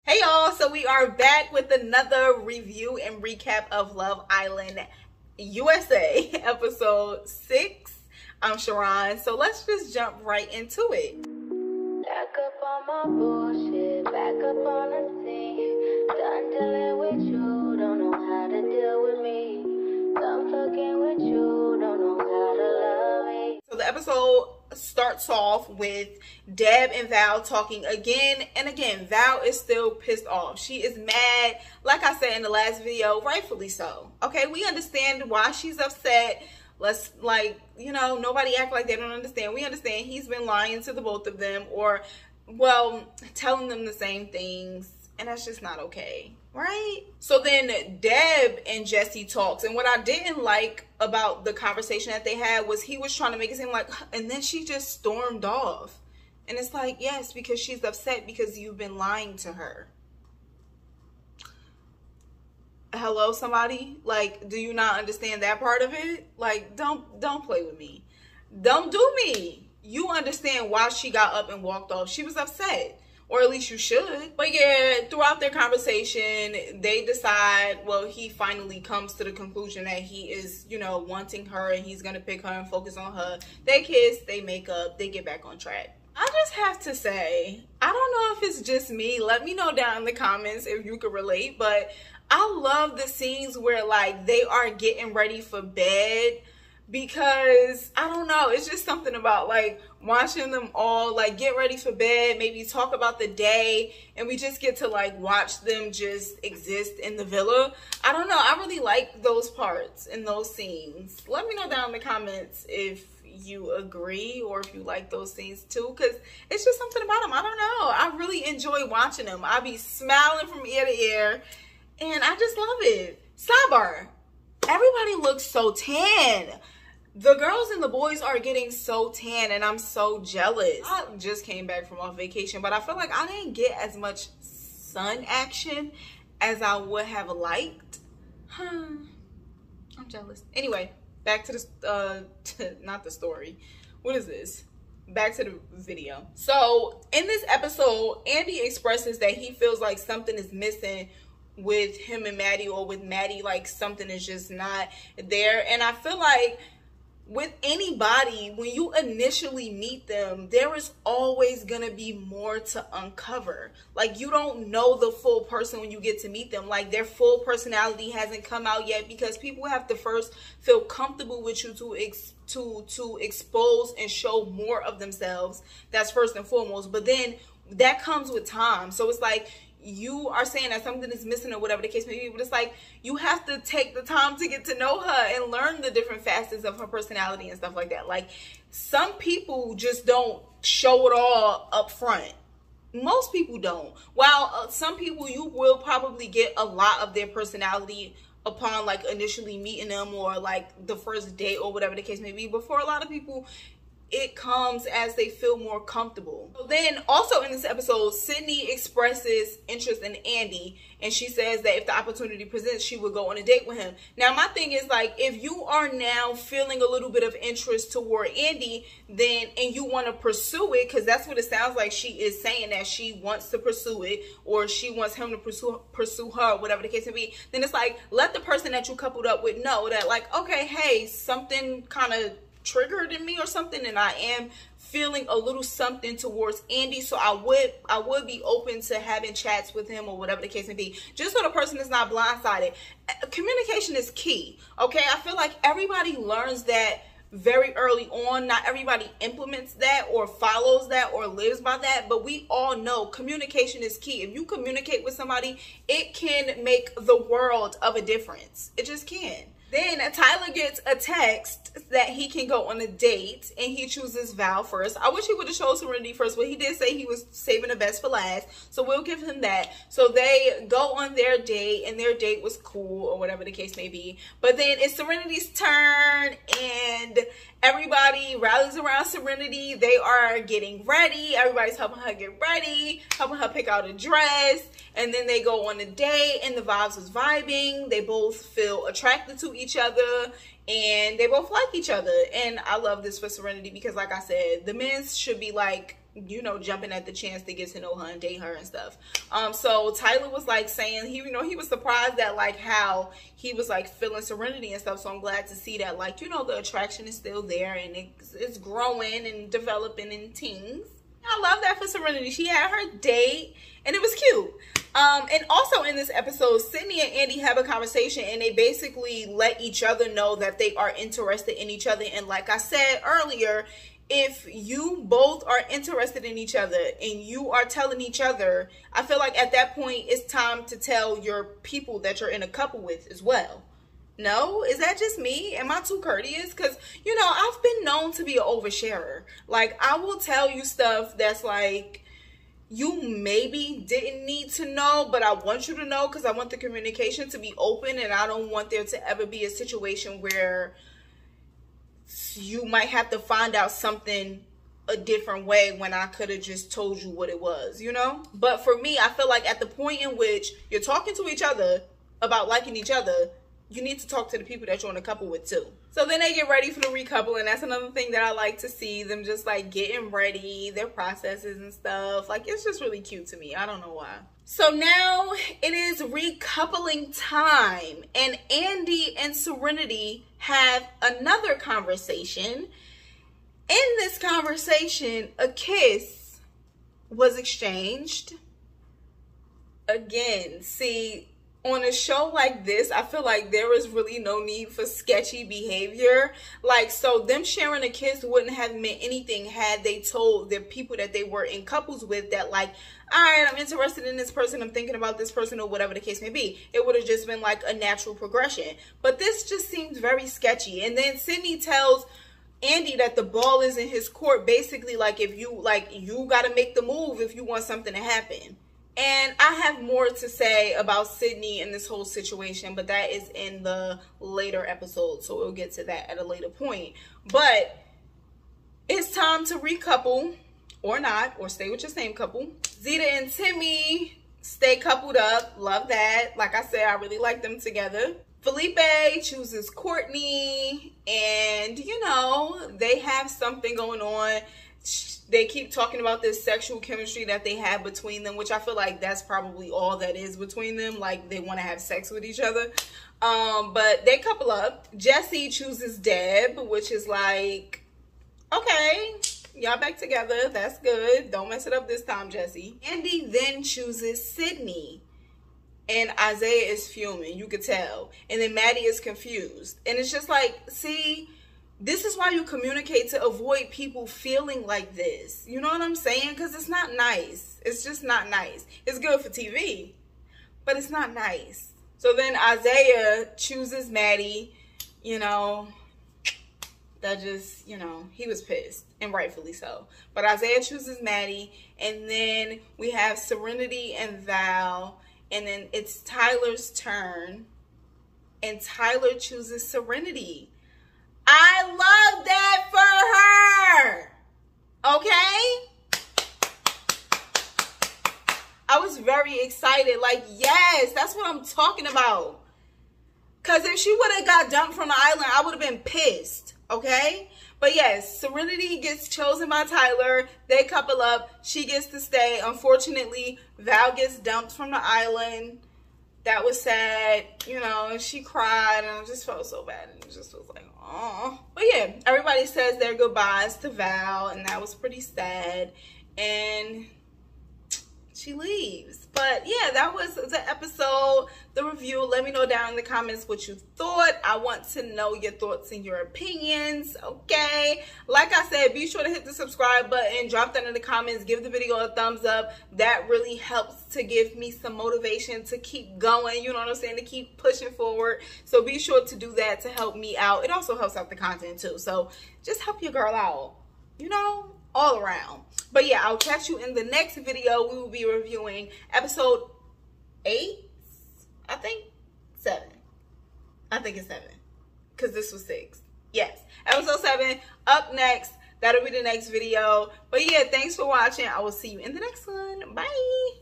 Hey y'all, so we are back with another review and recap of Love Island USA episode 6. I'm Sharon, so let's just jump right into it. Back up on my bullshit, back up on the scene. Done dealing with you, don't know how to deal with me. Done fucking with you, don't know how to love me. So the episode starts off with Deb and Val talking again and again. Val is still pissed off. She is mad, like I said in the last video, rightfully so. Okay, we understand why she's upset. Let's, nobody act like they don't understand. We understand he's been lying to the both of them, or, well, telling them the same things, and that's just not okay, right? So then Deb and Jesse talks, and what I didn't like about the conversation that they had was he was trying to make it seem like, and then she just stormed off. And it's like, yes, because she's upset because you've been lying to her. Hello, somebody? Like, do you not understand that part of it? Like, don't play with me. Don't do me. You understand why she got up and walked off. She was upset. Or at least you should. But yeah, throughout their conversation, they decide, well, he finally comes to the conclusion that he is, wanting her and he's going to pick her and focus on her. They kiss, they make up, they get back on track. I just have to say, I don't know if it's just me. Let me know down in the comments if you could relate. But I love the scenes where, like, they are getting ready for bed. Because, I don't know, it's just something about, like, watching them all, like, get ready for bed, maybe talk about the day, and we just get to, like, watch them just exist in the villa. I don't know, I really like those parts and those scenes. Let me know down in the comments if you agree or if you like those scenes too, because it's just something about them. I don't know, I really enjoy watching them. I be smiling from ear to ear, and I just love it. Sidebar, everybody looks so tan. The girls and the boys are getting so tan, and I'm so jealous. I just came back from off vacation, but I feel like I didn't get as much sun action as I would have liked. I'm jealous. Anyway, back to the, not the story. What is this? Back to the video. So, in this episode, Andy expresses that he feels like something is missing with him and Maddie, or with Maddie, like something is just not there. And I feel like with anybody, when you initially meet them, there is always gonna be more to uncover. Like, you don't know the full person when you get to meet them. Like, their full personality hasn't come out yet, because people have to first feel comfortable with you to expose and show more of themselves. That's first and foremost. But then that comes with time. So it's like, you are saying that something is missing or whatever the case may be, but it's like you have to take the time to get to know her and learn the different facets of her personality and stuff like that. Like, some people just don't show it all up front. Most people don't. While some people, you will probably get a lot of their personality upon, like, initially meeting them, or like the first date or whatever the case may be. But for a lot of people, it comes as they feel more comfortable. So then also in this episode, Sydney expresses interest in Andy, and she says that if the opportunity presents, she would go on a date with him. Now, my thing is, like, if you are now feeling a little bit of interest toward Andy, then, and you want to pursue it, because that's what it sounds like she is saying, that she wants to pursue it, or she wants him to pursue her, whatever the case may be, then it's like, let the person that you coupled up with know that, like, okay, hey, something kind of triggered in me or something, and I am feeling a little something towards Andy, so I would be open to having chats with him, or whatever the case may be, just so the person is not blindsided. Communication is key, okay? I feel like everybody learns that very early on. Not everybody implements that or follows that or lives by that, but we all know communication is key. If you communicate with somebody, it can make the world of a difference. It just can. Then Tyler gets a text that he can go on a date, and he chooses Val first. I wish he would have chosen Serenity first, but he did say he was saving the best for last, so we'll give him that. So they go on their date, and their date was cool, or whatever the case may be. But then it's Serenity's turn, and everybody rallies around Serenity. They are getting ready. Everybody's helping her get ready, helping her pick out a dress. And then they go on a date, and the vibes was vibing. They both feel attracted to each other, and they both like each other. And I love this for Serenity, because like I said, the men should be like, you know, jumping at the chance to get to know her and date her and stuff. So Tyler was like saying he was surprised at like how he was like feeling Serenity and stuff. So I'm glad to see that, like, you know, the attraction is still there and it's growing and developing in teens. I love that for Serenity. She had her date and it was cute. And also in this episode, Sydney and Andy have a conversation and they basically let each other know that they are interested in each other. And like I said earlier, if you both are interested in each other and you are telling each other, I feel like at that point it's time to tell your people that you're in a couple with as well. No? Is that just me? Am I too courteous? Because, you know, I've been known to be an oversharer. Like, I will tell you stuff that's like, you maybe didn't need to know, but I want you to know because I want the communication to be open and I don't want there to ever be a situation where you might have to find out something a different way when I could have just told you what it was, you know? But for me, I feel like at the point in which you're talking to each other about liking each other, you need to talk to the people that you're in a couple with too. So then they get ready for the recouple, and that's another thing that I like to see, them just like getting ready, their processes and stuff. Like, it's just really cute to me. I don't know why. So now it is recoupling time, and Andy and Serenity have another conversation. In this conversation, a kiss was exchanged. Again, see, on a show like this, I feel like there is really no need for sketchy behavior. Like, so them sharing a kiss wouldn't have meant anything had they told the people that they were in couples with that, like, all right, I'm interested in this person, I'm thinking about this person, or whatever the case may be. It would have just been like a natural progression. But this just seems very sketchy. And then Sydney tells Andy that the ball is in his court, basically like, if you, like, you got to make the move if you want something to happen. And I have more to say about Sydney and this whole situation, but that is in the later episode, so we'll get to that at a later point. But it's time to recouple, or not, or stay with your same couple. Zeta and Timmy stay coupled up. Love that. Like I said, I really like them together. Felipe chooses Courtney, and, you know, they have something going on. They keep talking about this sexual chemistry that they have between them, which I feel like that's probably all that is between them. Like, they want to have sex with each other. But they couple up. Jesse chooses Deb, which is like, okay, y'all back together. That's good. Don't mess it up this time, Jesse. Andy then chooses Sydney. And Isaiah is fuming. You could tell. And then Maddie is confused. And it's just like, see, this is why you communicate, to avoid people feeling like this. You know what I'm saying? Because it's not nice. It's just not nice. It's good for TV, but it's not nice. So then Isaiah chooses Maddie. You know, that just, you know, he was pissed, and rightfully so. But Isaiah chooses Maddie, and then we have Serenity and Val, and then it's Tyler's turn, and Tyler chooses Serenity. I love that for her. Okay? I was very excited. Like, yes, that's what I'm talking about. Because if she would have got dumped from the island, I would have been pissed. Okay? But yes, Serenity gets chosen by Tyler. They couple up. She gets to stay. Unfortunately, Val gets dumped from the island. That was sad, you know, and she cried, and I just felt so bad, and it just was like, oh. But yeah, everybody says their goodbyes to Val, and that was pretty sad, and she leaves. But yeah, that was the episode, the review. Let me know down in the comments what you thought. I want to know your thoughts and your opinions, okay? Like I said, be sure to hit the subscribe button, drop that in the comments, give the video a thumbs up. That really helps to give me some motivation to keep going, you know what I'm saying, to keep pushing forward. So be sure to do that to help me out. It also helps out the content too. So just help your girl out, you know, all around. But yeah, I'll catch you in the next video. We will be reviewing episode 8, I think 7. I think it's 7 because this was 6. Yes, episode 7 up next. That'll be the next video. But yeah, thanks for watching. I will see you in the next one. Bye.